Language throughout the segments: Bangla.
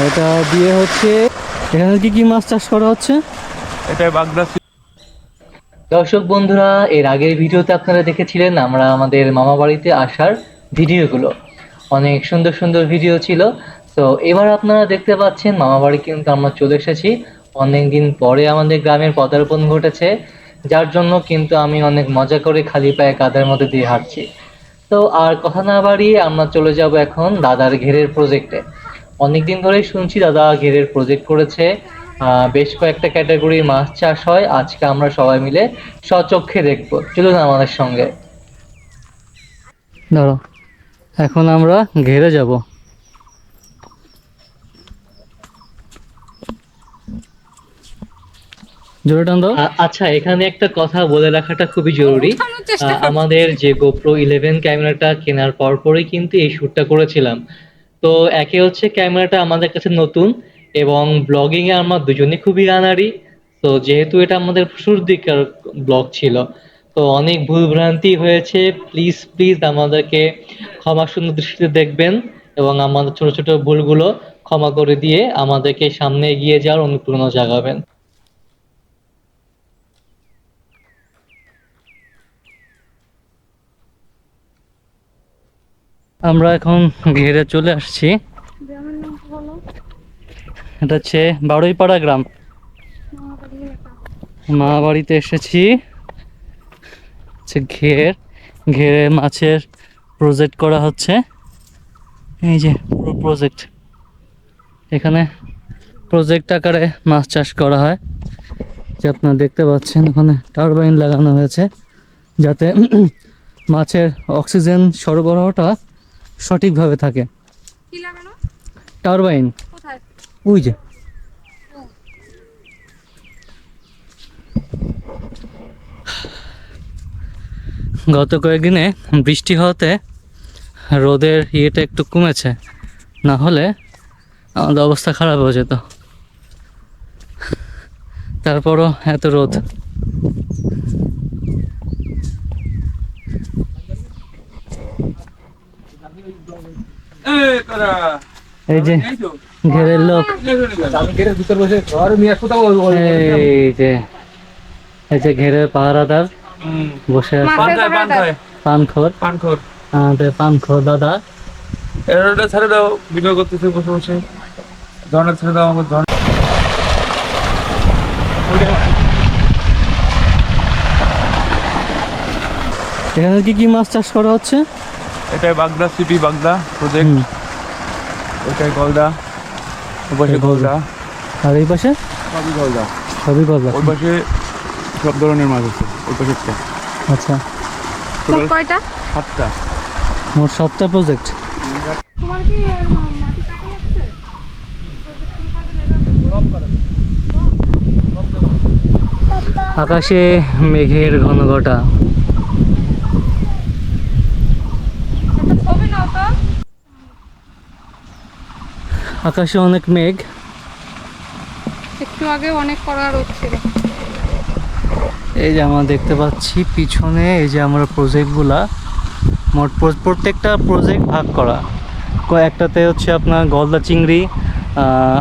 এটা দিয়ে হচ্ছে এখানে কি কি মাছ চাষ করা হচ্ছে? এটা বাগদা। দর্শক বন্ধুরা, এর আগের ভিডিওতে আপনারা দেখেছিলেন আমরা আমাদের মামা বাড়িতে আসার ভিডিওগুলো। অনেক সুন্দর সুন্দর ভিডিও ছিল। তো এবার আপনারা দেখতে পাচ্ছেন মামা বাড়ি কিন্তু আমরা চলে এসেছি। অনেকদিন পরে আমাদের গ্রামের পদার্পণ ঘটেছে, যার জন্য কিন্তু আমি অনেক মজা করে খালি পায়ে কাদের মধ্যে দিয়ে হাঁটছি। তো আর কথা না বাড়িয়ে আমরা চলে যাব এখন দাদার ঘেরের প্রজেক্টে। অনেকদিন ধরেই শুনছি দাদা ঘেরের প্রজেক্ট করেছে। বেশ কয়েকটা ক্যাটাগরির মাছ চাষ হয়, আজকে আমরা সবাই মিলে স্বচক্ষে দেখবো। চলুন আমাদের সঙ্গে। ধরো, এখন আমরা ঘেরে যাব। জোরে টান দাও। আচ্ছা, এখানে একটা কথা বলে রাখাটা খুবই জরুরি। আমাদের যে গোপ্রো 11 ক্যামেরাটা কেনার পরপরই কিন্তু এই শ্যুটটা করেছিলাম। তো একে হচ্ছে ক্যামেরাটা আমাদের কাছে নতুন, এবং ব্লগিং এ আমরা দুজনে খুবই আনাড়ি। তো যেহেতু এটা আমাদের শুরুর দিককার ব্লগ ছিল, তো অনেক ভুল ভ্রান্তি হয়েছে। প্লিজ প্লিজ আমাদেরকে ক্ষমা সুন্দর দৃষ্টিতে দেখবেন, এবং আমাদের ছোট ছোট ভুলগুলো ক্ষমা করে দিয়ে আমাদেরকে সামনে এগিয়ে যাওয়ার অনুপ্রেরণা জাগাবেন। আমরা এখন ঘেরে চলে আসছি। এটা হচ্ছে বারুইপাড়া গ্রাম, মা বাড়িতে এসেছি। ঘের ঘেরে মাছের প্রজেক্ট করা হচ্ছে। এই যে পুরো প্রজেক্ট, এখানে প্রজেক্ট আকারে মাছ চাষ করা হয়। যে আপনারা দেখতে পাচ্ছেন ওখানে টারবাইন লাগানো হয়েছে, যাতে মাছের অক্সিজেন সরবরাহটা সঠিকভাবে থাকে। টারবাইন ওই যে গত কয়েকদিনে বৃষ্টি হওয়াতে রোদের ইয়েটা একটু কমেছে, না হলে আমাদের অবস্থা খারাপ হয়ে যেত। তারপরও এত রোদ। এই যে ঘেরের লোক, এই যে ঘেরের পাহারাদার বসে আছে, পানখোর পানখোর দাদা। এরোটা ছেড়ে দাও, ভিডিও করতেছে বসে বসে। ঝর্ণা ছেড়ে দাও আমাকে। এখানে কি কি মাছ চাষ করা হচ্ছে? এটাই বাগদা, সিপি বাগদা প্রজেক্ট। ওটাই গলদা, ওই পাশে গলদা, আর এই পাশে সবই গলদা। সবই গলদা। ওই পাশে সব ধরনের মাছ আছে ওই পাশে। আচ্ছা, কয়টা? 7টা। মোট 7টা প্রজেক্ট। তোমার কি মাটি কাটা যাচ্ছে? আকাশে মেঘের ঘন ঘটা। আকাশে অনেক মেঘ। একটু আগে অনেক কড়া রোদ ছিল। এই যে আমরা দেখতে পাচ্ছি পিছনে, এই যে আমরা প্রজেক্টগুলা মোট প্রত্যেকটা প্রজেক্ট ভাগ করা। একটাতে হচ্ছে আপনার গলদা চিংড়ি,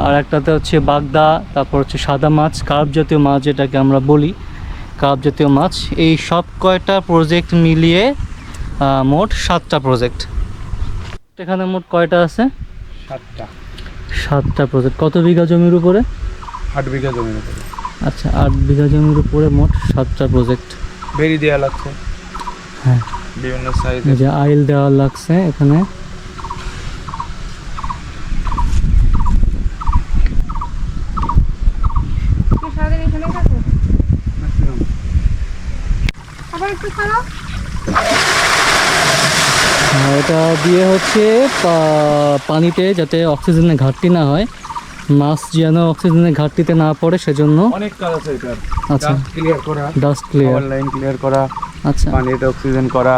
আর একটাতে হচ্ছে বাগদা, তারপর হচ্ছে সাদা মাছ, কার্প জাতীয় মাছ যেটাকে আমরা বলি, কার্প জাতীয় মাছ। এই সব কয়টা প্রজেক্ট মিলিয়ে মোট 7টা প্রজেক্ট। এখানে মোট কয়টা আছে? 7টা। 7টা প্রজেক্ট। কত বিঘা জমির উপরে? 8 বিঘা জমির উপরে। আচ্ছা, 8 বিঘা জমির উপরে মোট 7টা প্রজেক্ট। বেরি দেওয়া লাগছে, হ্যাঁ, বিভিন্ন সাইজে। এই যে আইল দেওয়া লাগছে এখানে। সারাদিন এখানেই থাকো? আবার একটু খারাপ। এটা দিয়ে হচ্ছে পানিতে যাতে অক্সিজেনের ঘাটতি না হয়, মাছ যেন অক্সিজেনের ঘাটতিতে না পড়ে সেজন্য অনেক কাজ আছে এটার। আচ্ছা, ডাস্ট ক্লিয়ার করা, ডাস্ট ক্লিয়ার, লাইন ক্লিয়ার করা, আচ্ছা। পানিতে অক্সিজেন করা।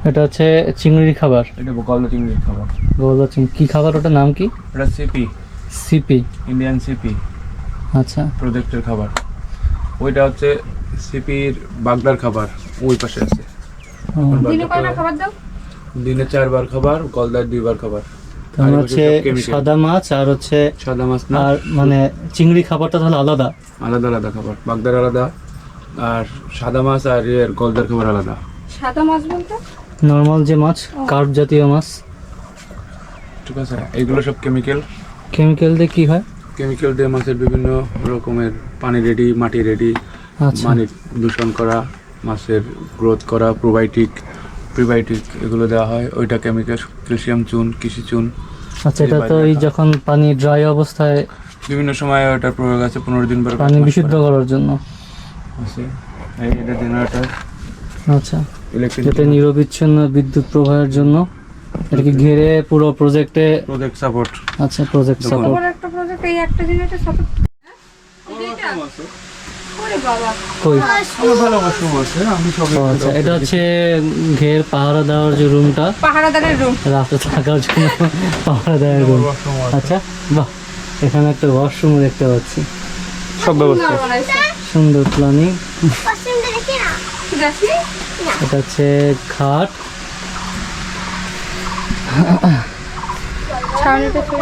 এটা হচ্ছে চিংড়ির খাবার। এটা গলদা চিংড়ির খাবার। গলদা চিংড়ি কি খাবার, ওটার নাম কি? এটা সিপি, সিপি, ইন্ডিয়ান সিপি আচ্ছা। প্রজেক্টের খাবার। ওইটা হচ্ছে সিপির বাগদার খাবার, ওই পাশে আছে। দিনে কয়বার খাবার দাও? দিনে 4 বার খাবার, গলদার 2 বার খাবার। তাহলে হচ্ছে সাদা মাছ আর হচ্ছে সাদা মাছ না, আর মানে চিংড়ি খাবারটা তাহলে আলাদা। আলাদা আলাদা খাবার, বাগদার আলাদা, আর সাদা মাছ আর এর গলদার খাবার আলাদা। সাদা মাছ বলতে নর্মাল যে মাছ, কার্প জাতীয় মাছ। ঠিক আছে, এগুলো সব কেমিক্যাল। কেমিক্যাল দিয়ে কি হয়? কেমিক্যাল দিয়ে মাছের বিভিন্ন রকমের পানি রেডি, মাটি রেডি, আচ্ছা পানি দূষণ করা, মাছের গ্রোথ করা, প্রিবায়োটিক এগুলো দেওয়া হয়। ওইটা কেমিক্যাল, ক্যালসিয়াম চুন, কৃষি চুন। আচ্ছা, এটা তো এই যখন পানি ড্রাই অবস্থায় বিভিন্ন সময় ওটার প্রয়োগ আছে, 15 দিন পরে পানি বিশুদ্ধ করার জন্য। আছে। এই এটা জেনারেটর, আচ্ছা, ইলেকট্রিক যাতে নিরবিচ্ছিন্ন বিদ্যুৎ প্রবাহের জন্য এটাকে ঘিরে পুরো প্রজেক্টে। Project support. আচ্ছা, প্রজেক্ট সাপোর্ট। বড় একটা প্রজেক্ট, এই একটা জিনিসটা সাপোর্ট। ওরে বাবা, কই? আমার ভালো ওয়াশরুম আছে, আমি সব। ও আচ্ছা, এটা হচ্ছে ঘের পাহারা দেওয়ার যে রুমটা, পাহারাদারের রুম। রাতে থাকার জন্য পাহারা দেওয়ার রুম। আচ্ছা, বাহ, এখানে একটা ওয়াশরুম দেখতে পাচ্ছি। সব ব্যবস্থা। সুন্দর প্ল্যানিং। দেখি এটা হচ্ছে খাট। ছাউনিটা ছিল।